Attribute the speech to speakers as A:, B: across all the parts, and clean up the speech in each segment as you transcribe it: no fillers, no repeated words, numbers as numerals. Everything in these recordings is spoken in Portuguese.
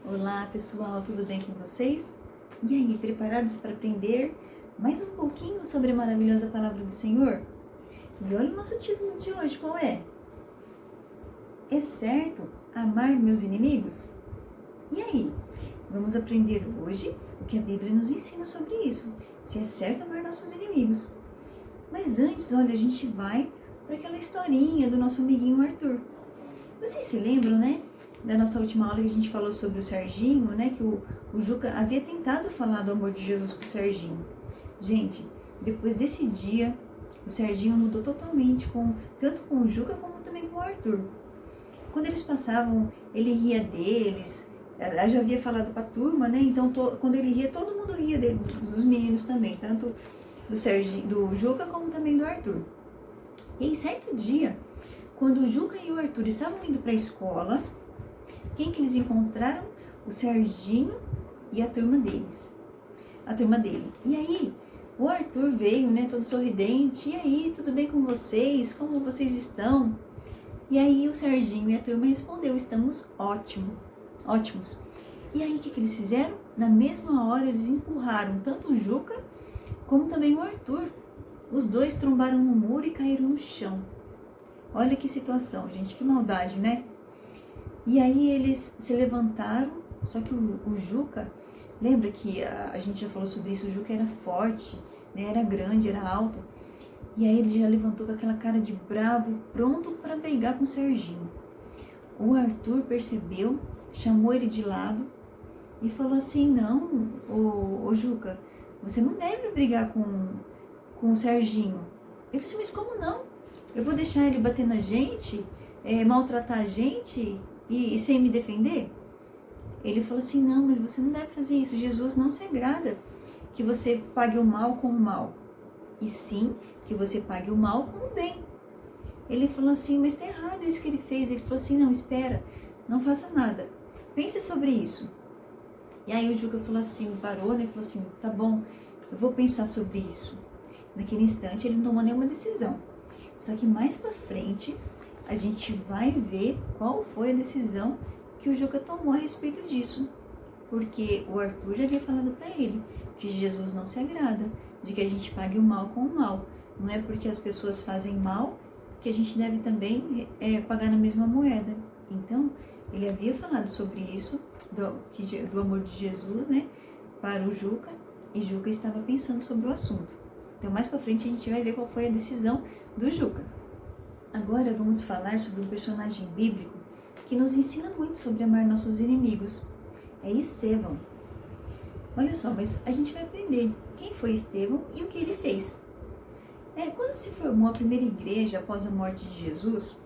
A: Olá pessoal, tudo bem com vocês? E aí, preparados para aprender mais um pouquinho sobre a maravilhosa palavra do Senhor? E olha o nosso título de hoje, qual é? É certo amar meus inimigos? E aí, vamos aprender hoje o que a Bíblia nos ensina sobre isso, se é certo amar nossos inimigos. Mas antes, olha, a gente vai para aquela historinha do nosso amiguinho Arthur. Vocês se lembram, né? Da nossa última aula que a gente falou sobre o Serginho, né? Que o Juca havia tentado falar do amor de Jesus com o Serginho. Gente, depois desse dia, o Serginho mudou totalmente, tanto com o Juca como também com o Arthur. Quando eles passavam, ele ria deles. Eu já havia falado para a turma, né? Então, quando ele ria, todo mundo ria dele, dos meninos também, tanto do Juca como também do Arthur. E em certo dia, quando o Juca e o Arthur estavam indo para a escola, quem que eles encontraram? O Serginho e a turma deles. A turma dele. E aí, o Arthur veio, né, todo sorridente. E aí, tudo bem com vocês? Como vocês estão? E aí, o Serginho e a turma respondeu, estamos ótimos. E aí, o que eles fizeram? Na mesma hora, eles empurraram tanto o Juca como também o Arthur. Os dois trombaram no muro e caíram no chão. Olha que situação, gente, que maldade, né? E aí eles se levantaram, só que o Juca, lembra que a gente já falou sobre isso, o Juca era forte, né? Era grande, era alto. E aí ele já levantou com aquela cara de bravo, pronto para brigar com o Serginho. O Arthur percebeu, chamou ele de lado e falou assim, não, ô Juca, você não deve brigar com o Serginho. Ele falou assim, mas como não? Eu vou deixar ele bater na gente, maltratar a gente e sem me defender? Ele falou assim, não, mas você não deve fazer isso. Jesus não se agrada que você pague o mal com o mal, e sim que você pague o mal com o bem. Ele falou assim, mas tá errado isso que ele fez. Ele falou assim, não, espera, não faça nada, pense sobre isso. E aí o Juca falou assim, parou, né? Falou assim, tá bom, eu vou pensar sobre isso. Naquele instante ele não tomou nenhuma decisão. Só que mais pra frente a gente vai ver qual foi a decisão que o Juca tomou a respeito disso. Porque o Arthur já havia falado para ele que Jesus não se agrada de que a gente pague o mal com o mal. Não é porque as pessoas fazem mal que a gente deve também pagar na mesma moeda. Então, ele havia falado sobre isso, do amor de Jesus, né, para o Juca, e Juca estava pensando sobre o assunto. Então, mais para frente a gente vai ver qual foi a decisão do Juca. Agora vamos falar sobre um personagem bíblico que nos ensina muito sobre amar nossos inimigos. É Estevão. Olha só, mas a gente vai aprender quem foi Estevão e o que ele fez. Quando se formou a primeira igreja após a morte de Jesus,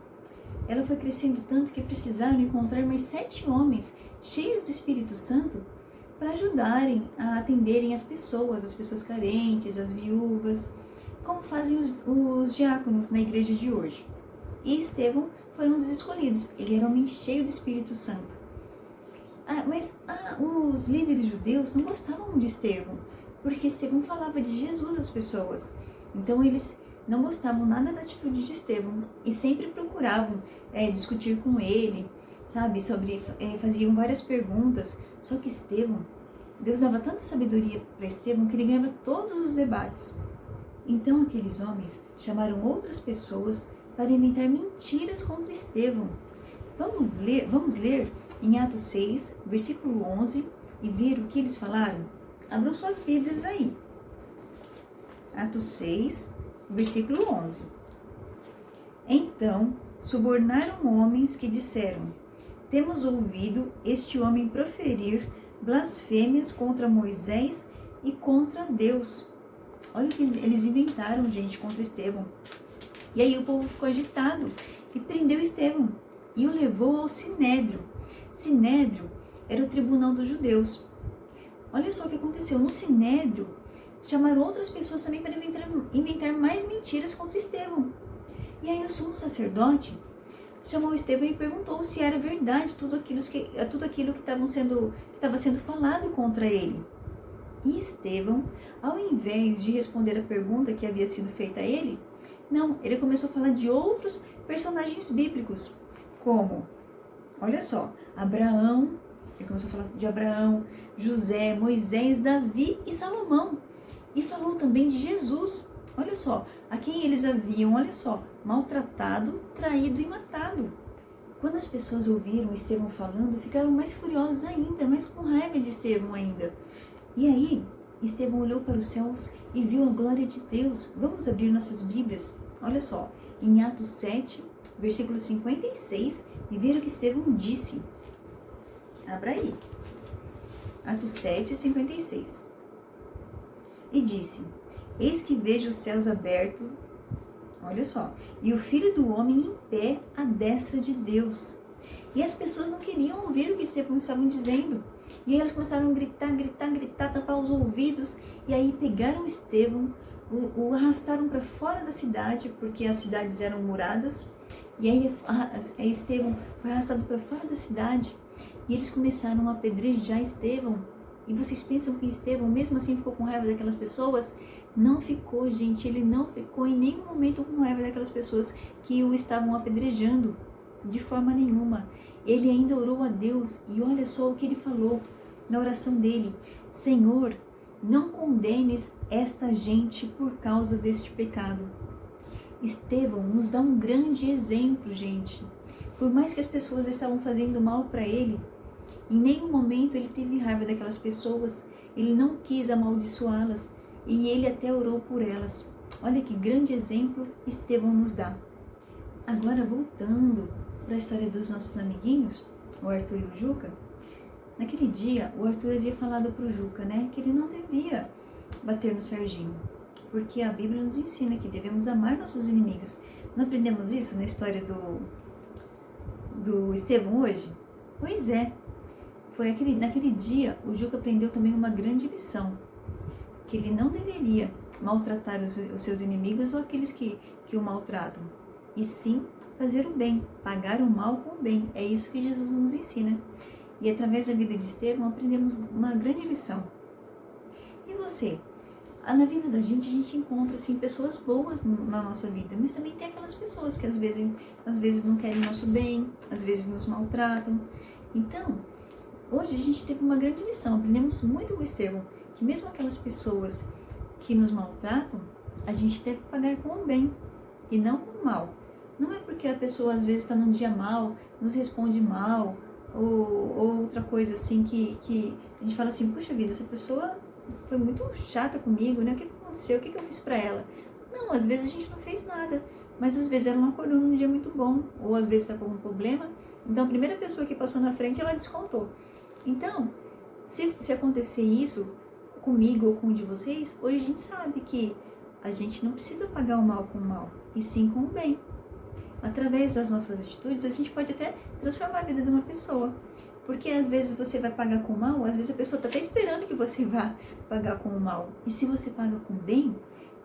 A: ela foi crescendo tanto que precisaram encontrar mais 7 homens cheios do Espírito Santo para ajudarem a atenderem as pessoas carentes, as viúvas, como fazem os diáconos na igreja de hoje. E Estevão foi um dos escolhidos. Ele era um homem cheio do Espírito Santo. Mas os líderes judeus não gostavam de Estevão, porque Estevão falava de Jesus às pessoas. Então eles não gostavam nada da atitude de Estevão e sempre procuravam discutir com ele, sabe, faziam várias perguntas. Só que Estevão, Deus dava tanta sabedoria para Estevão que ele ganhava todos os debates. Então aqueles homens chamaram outras pessoas para inventar mentiras contra Estevão. Vamos ler em Atos 6, versículo 11, e ver o que eles falaram? Abram suas Bíblias aí. Atos 6, versículo 11. Então, subornaram homens que disseram, temos ouvido este homem proferir blasfêmias contra Moisés e contra Deus. Olha o que eles inventaram, gente, contra Estevão. E aí o povo ficou agitado e prendeu Estevão e o levou ao Sinédrio. Sinédrio era o tribunal dos judeus. Olha só o que aconteceu. No Sinédrio, chamaram outras pessoas também para inventar mais mentiras contra Estevão. E aí o sumo sacerdote chamou Estevão e perguntou se era verdade tudo aquilo que estava sendo falado contra ele. E Estevão, ao invés de responder a pergunta que havia sido feita a ele, não, ele começou a falar de outros personagens bíblicos, como, olha só, Abraão, Ele começou a falar de Abraão, José, Moisés, Davi e Salomão. E falou também de Jesus. Olha só, a quem eles haviam, olha só, maltratado, traído e matado. Quando as pessoas ouviram Estevão falando, ficaram mais furiosos ainda, mais com raiva de Estevão ainda. E aí, Estevão olhou para os céus e viu a glória de Deus. Vamos abrir nossas Bíblias? Olha só, em Atos 7, versículo 56, e ver o que Estevão disse. Abra aí. Atos 7, 56. E disse: Eis que vejo os céus abertos, olha só, e o Filho do Homem em pé à destra de Deus. E as pessoas não queriam ouvir o que Estevão estava dizendo. E aí elas começaram a gritar, tapar os ouvidos. E aí pegaram Estevão, o arrastaram para fora da cidade, porque as cidades eram muradas. E aí Estevão foi arrastado para fora da cidade. E eles começaram a apedrejar Estevão. E vocês pensam que Estevão, mesmo assim, ficou com raiva daquelas pessoas? Não ficou, gente. Ele não ficou em nenhum momento com raiva daquelas pessoas que o estavam apedrejando. De forma nenhuma. Ele ainda orou a Deus. E olha só o que ele falou na oração dele: Senhor, não condenes esta gente por causa deste pecado. Estevão nos dá um grande exemplo, gente. Por mais que as pessoas estavam fazendo mal para ele, em nenhum momento ele teve raiva daquelas pessoas. Ele não quis amaldiçoá-las. E ele até orou por elas. Olha que grande exemplo Estevão nos dá. Agora, voltando para a história dos nossos amiguinhos, o Arthur e o Juca. Naquele dia, o Arthur havia falado para o Juca, né, que ele não devia bater no Serginho, porque a Bíblia nos ensina que devemos amar nossos inimigos. Não aprendemos isso na história do Estevão hoje? Pois é. Naquele dia, o Juca aprendeu também uma grande lição, que ele não deveria maltratar os seus inimigos ou aqueles que o maltratam, e sim fazer o bem, pagar o mal com o bem. É isso que Jesus nos ensina. E através da vida de Estevão aprendemos uma grande lição. E você? Na vida da gente, a gente encontra assim, pessoas boas na nossa vida, mas também tem aquelas pessoas que às vezes não querem o nosso bem, às vezes nos maltratam. Então, hoje a gente teve uma grande lição, aprendemos muito com Estevão, que mesmo aquelas pessoas que nos maltratam, a gente deve pagar com o bem e não com o mal. Não é porque a pessoa às vezes está num dia mal, nos responde mal, ou outra coisa assim que a gente fala assim: puxa vida, essa pessoa foi muito chata comigo, né? O que aconteceu? O que eu fiz pra ela? Não, às vezes a gente não fez nada, mas às vezes ela não acordou num dia muito bom, ou às vezes está com algum problema. Então a primeira pessoa que passou na frente, ela descontou. Então, se acontecer isso comigo ou com um de vocês, hoje a gente sabe que a gente não precisa pagar o mal com o mal, e sim com o bem. Através das nossas atitudes, a gente pode até transformar a vida de uma pessoa. Porque às vezes você vai pagar com o mal, às vezes a pessoa está até esperando que você vá pagar com o mal. E se você paga com o bem,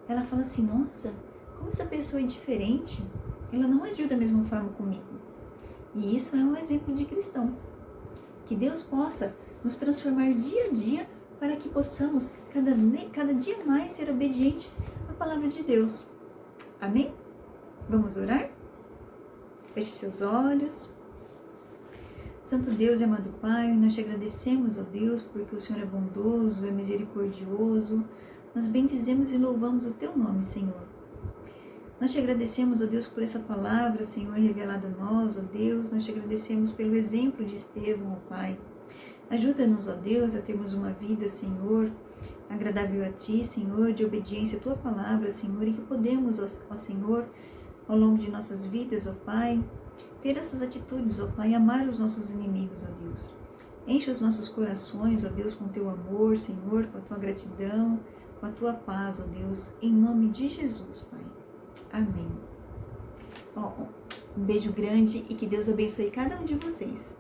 A: ela fala assim: nossa, como essa pessoa é diferente, ela não agiu da mesma forma comigo. E isso é um exemplo de cristão. Que Deus possa nos transformar dia a dia para que possamos cada dia mais ser obedientes à palavra de Deus. Amém? Vamos orar? Feche seus olhos. Santo Deus e amado Pai, nós te agradecemos, ó Deus, porque o Senhor é bondoso, é misericordioso. Nós bendizemos e louvamos o teu nome, Senhor. Nós te agradecemos, ó Deus, por essa palavra, Senhor, revelada a nós, ó Deus. Nós te agradecemos pelo exemplo de Estevão, ó Pai. Ajuda-nos, ó Deus, a termos uma vida, Senhor, agradável a Ti, Senhor, de obediência à Tua palavra, Senhor, e que podemos, ó Senhor, ao longo de nossas vidas, ó Pai, ter essas atitudes, ó Pai, amar os nossos inimigos, ó Deus. Enche os nossos corações, ó Deus, com Teu amor, Senhor, com a Tua gratidão, com a Tua paz, ó Deus, em nome de Jesus, Pai. Amém. Um beijo grande e que Deus abençoe cada um de vocês.